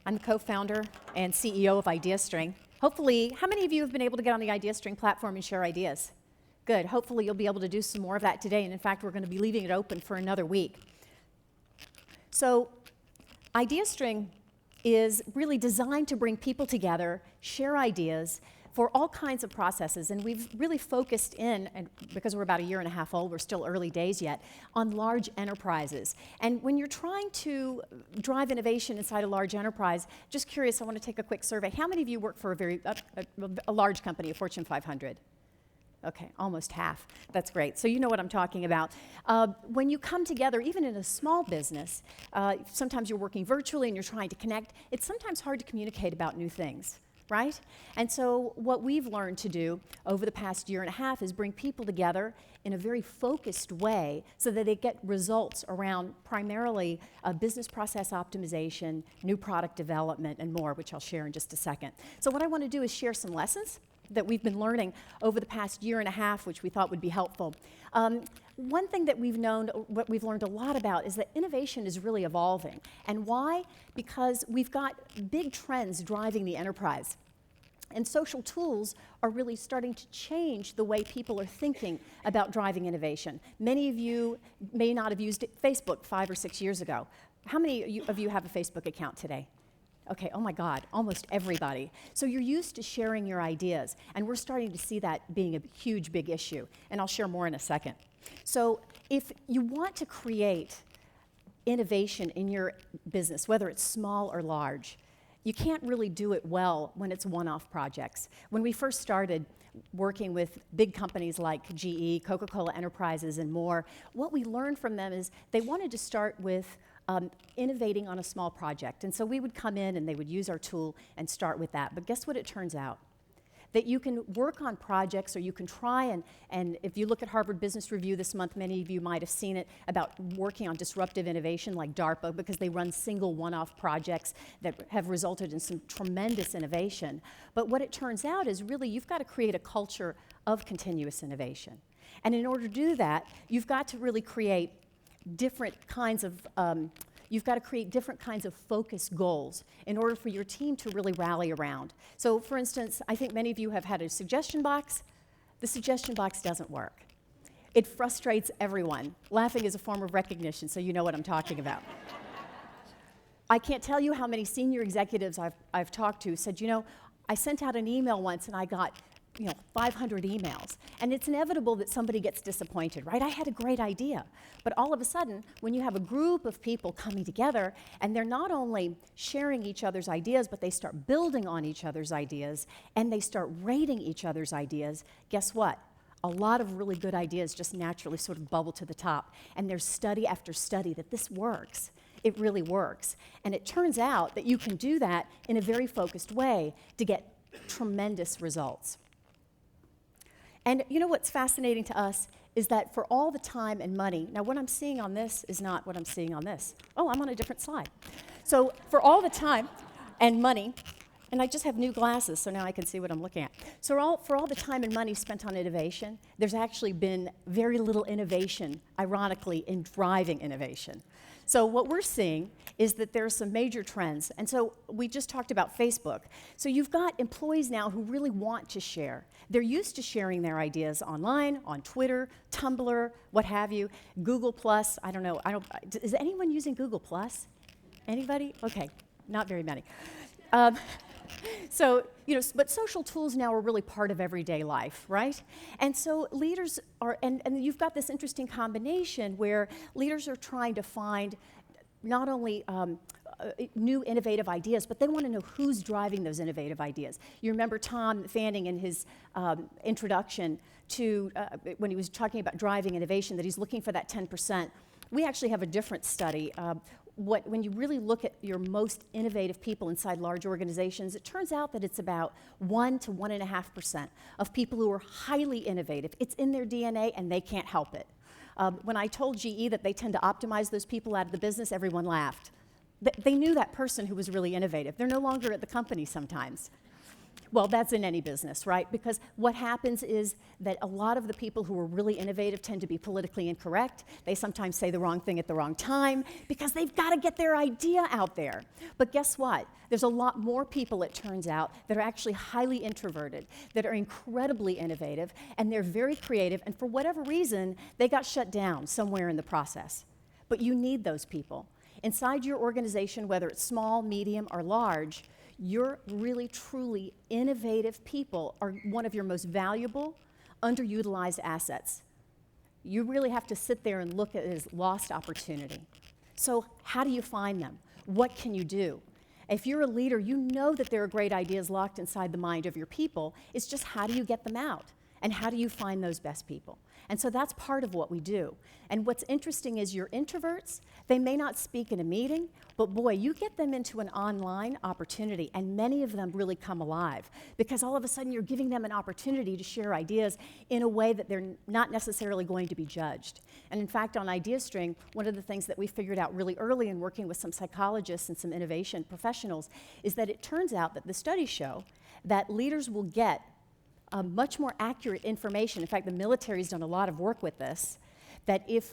I'm the co-founder and CEO of IdeaString. Hopefully, how many of you have been able to get on the IdeaString platform and share ideas? Good. Hopefully, you'll be able to do some more of that today. And in fact, we're going to be leaving it open for another week. So, IdeaString is really designed to bring people together, share ideas for all kinds of processes. And we've really focused in, and because we're about a year and a half old, we're still early days yet, on large enterprises. And when you're trying to drive innovation inside a large enterprise, just curious, I want to take a quick survey. How many of you work for a large company, a Fortune 500? Okay, almost half. That's great. So you know what I'm talking about. When you come together, even in a small business, sometimes you're working virtually and you're trying to connect. It's sometimes hard to communicate about new things, right? And so what we've learned to do over the past year and a half is bring people together in a very focused way so that they get results around primarily business process optimization, new product development, and more, which I'll share in just a second. So what I want to do is share some lessons that we've been learning over the past year and a half, which we thought would be helpful. One thing that what we've learned a lot about is that innovation is really evolving. And why? Because we've got big trends driving the enterprise. And social tools are really starting to change the way people are thinking about driving innovation. Many of you may not have used Facebook 5 or 6 years ago. How many of you have a Facebook account today? Okay, oh my God, almost everybody. So you're used to sharing your ideas, and we're starting to see that being a huge, big issue, and I'll share more in a second. So if you want to create innovation in your business, whether it's small or large, you can't really do it well when it's one-off projects. When we first started working with big companies like GE, Coca-Cola Enterprises, and more, what we learned from them is they wanted to start with innovating on a small project. And so we would come in and they would use our tool and start with that. But guess what it turns out? That you can work on projects, or you can try and if you look at Harvard Business Review this month, many of you might have seen it, about working on disruptive innovation like DARPA, because they run single one-off projects that have resulted in some tremendous innovation. But what it turns out is really you've got to create a culture of continuous innovation. And in order to do that, you've got to really create different kinds of focus goals in order for your team to really rally around. So for instance, I think many of you have had a suggestion box. The suggestion box doesn't work. It frustrates everyone. Laughing is a form of recognition, so you know what I'm talking about. I can't tell you how many senior executives I've talked to said, you know, I sent out an email once and I got 500 emails. And it's inevitable that somebody gets disappointed, right? I had a great idea. But all of a sudden, when you have a group of people coming together, and they're not only sharing each other's ideas, but they start building on each other's ideas, and they start rating each other's ideas, guess what? A lot of really good ideas just naturally sort of bubble to the top. And there's study after study that this works. It really works. And it turns out that you can do that in a very focused way to get tremendous results. And you know what's fascinating to us is that for all the time and money, now what I'm seeing on this is not what I'm seeing on this. Oh, I'm on a different slide. So for all the time and money, and I just have new glasses, so now I can see what I'm looking at. So for all the time and money spent on innovation, there's actually been very little innovation, ironically, in driving innovation. So what we're seeing is that there are some major trends. And so we just talked about Facebook. So you've got employees now who really want to share. They're used to sharing their ideas online, on Twitter, Tumblr, what have you. Google+, I don't know. Is anyone using Google+? Anybody? Okay, not very many. So, but social tools now are really part of everyday life, right? And so leaders are, and you've got this interesting combination where leaders are trying to find not only new innovative ideas, but they want to know who's driving those innovative ideas. You remember Tom Fanning in his introduction to, when he was talking about driving innovation, that he's looking for that 10%. We actually have a different study. When you really look at your most innovative people inside large organizations, it turns out that it's about 1 to 1.5% of people who are highly innovative. It's in their DNA and they can't help it. When I told GE that they tend to optimize those people out of the business, everyone laughed. They knew that person who was really innovative. They're no longer at the company sometimes. Well, that's in any business, right? Because what happens is that a lot of the people who are really innovative tend to be politically incorrect. They sometimes say the wrong thing at the wrong time because they've got to get their idea out there. But guess what? There's a lot more people, it turns out, that are actually highly introverted, that are incredibly innovative, and they're very creative, and for whatever reason, they got shut down somewhere in the process. But you need those people. Inside your organization, whether it's small, medium, or large, your really, truly innovative people are one of your most valuable, underutilized assets. You really have to sit there and look at it as lost opportunity. So how do you find them? What can you do? If you're a leader, you know that there are great ideas locked inside the mind of your people. It's just how do you get them out? And how do you find those best people? And so that's part of what we do. And what's interesting is your introverts, they may not speak in a meeting, but boy, you get them into an online opportunity, and many of them really come alive because all of a sudden you're giving them an opportunity to share ideas in a way that they're not necessarily going to be judged. And in fact, on IdeaString, one of the things that we figured out really early in working with some psychologists and some innovation professionals is that it turns out that the studies show that leaders will get much more accurate information. In fact, the military's done a lot of work with this, that if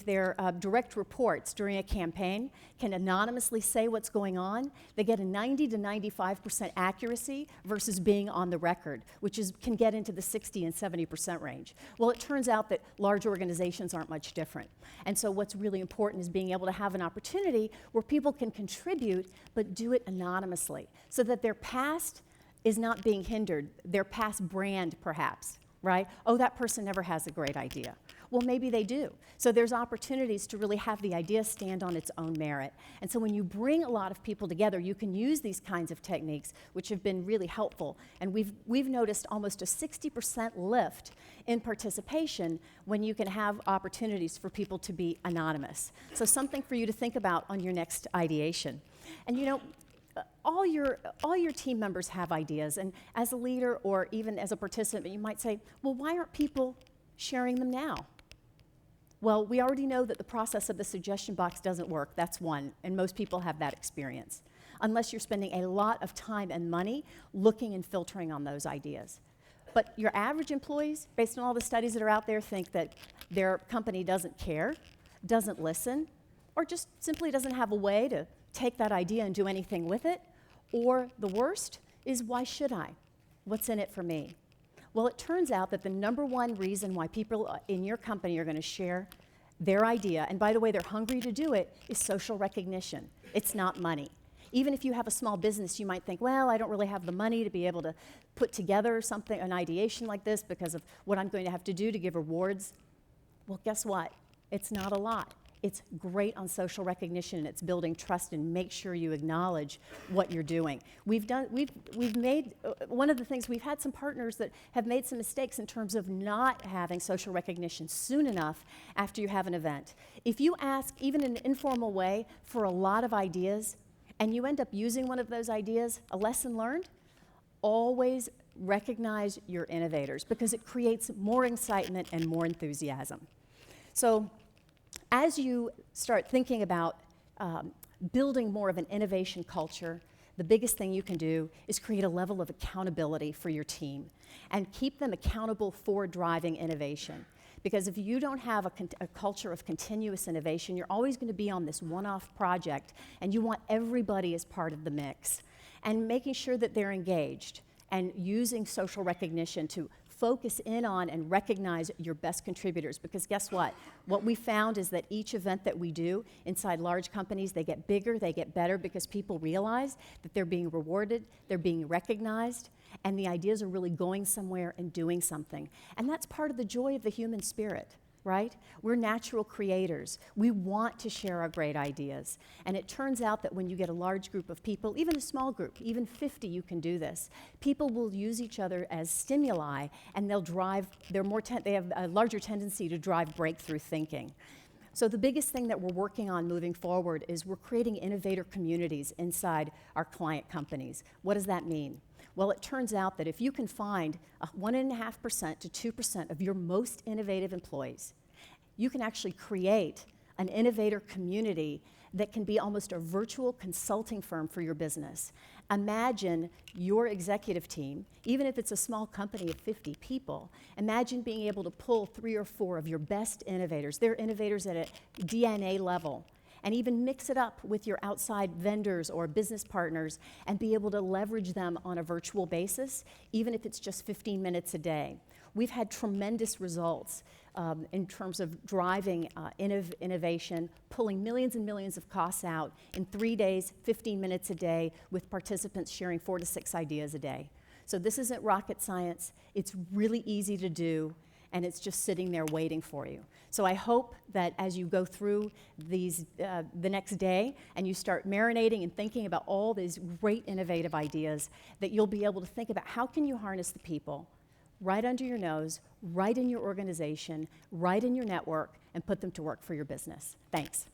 their direct reports during a campaign can anonymously say what's going on, they get a 90 to 95% accuracy versus being on the record, which can get into the 60 and 70% range. Well, it turns out that large organizations aren't much different. And so what's really important is being able to have an opportunity where people can contribute, but do it anonymously, so that their past is not being hindered, their past brand perhaps, right? Oh, that person never has a great idea. Well, maybe they do. So there's opportunities to really have the idea stand on its own merit. And so when you bring a lot of people together, you can use these kinds of techniques, which have been really helpful. And we've noticed almost a 60% lift in participation when you can have opportunities for people to be anonymous. So something for you to think about on your next ideation. And you know, all your team members have ideas, and as a leader or even as a participant, you might say, well, why aren't people sharing them now? Well, we already know that the process of the suggestion box doesn't work. That's one, and most people have that experience, unless you're spending a lot of time and money looking and filtering on those ideas. But your average employees, based on all the studies that are out there, think that their company doesn't care, doesn't listen, or just simply doesn't have a way to take that idea and do anything with it. Or the worst is, why should I? What's in it for me? Well, it turns out that the number one reason why people in your company are going to share their idea, and by the way, they're hungry to do it, is social recognition. It's not money. Even if you have a small business, you might think, well, I don't really have the money to be able to put together something, an ideation like this, because of what I'm going to have to do to give rewards. Well, guess what? It's not a lot. It's great on social recognition, and it's building trust, and make sure you acknowledge what you're doing. We've made, one of the things, we've had some partners that have made some mistakes in terms of not having social recognition soon enough after you have an event. If you ask, even in an informal way, for a lot of ideas, and you end up using one of those ideas, a lesson learned, always recognize your innovators, because it creates more excitement and more enthusiasm. So, as you start thinking about building more of an innovation culture, the biggest thing you can do is create a level of accountability for your team and keep them accountable for driving innovation. Because if you don't have a culture of continuous innovation, you're always going to be on this one-off project, and you want everybody as part of the mix. And making sure that they're engaged and using social recognition to focus in on and recognize your best contributors, because guess what? What we found is that each event that we do inside large companies, they get bigger, they get better, because people realize that they're being rewarded, they're being recognized, and the ideas are really going somewhere and doing something. And that's part of the joy of the human spirit, right? We're natural creators. We want to share our great ideas. And it turns out that when you get a large group of people, even a small group, even 50, you can do this. People will use each other as stimuli, and they'll drive, they have a larger tendency to drive breakthrough thinking. So the biggest thing that we're working on moving forward is we're creating innovator communities inside our client companies. What does that mean? Well, it turns out that if you can find 1.5% to 2% of your most innovative employees, you can actually create an innovator community that can be almost a virtual consulting firm for your business. Imagine your executive team, even if it's a small company of 50 people, imagine being able to pull 3 or 4 of your best innovators. They're innovators at a DNA level, and even mix it up with your outside vendors or business partners and be able to leverage them on a virtual basis, even if it's just 15 minutes a day. We've had tremendous results in terms of driving innovation, pulling millions and millions of costs out in 3 days, 15 minutes a day, with participants sharing 4 to 6 ideas a day. So this isn't rocket science. It's really easy to do, and it's just sitting there waiting for you. So I hope that as you go through these the next day and you start marinating and thinking about all these great innovative ideas, that you'll be able to think about how can you harness the people right under your nose, right in your organization, right in your network, and put them to work for your business. Thanks.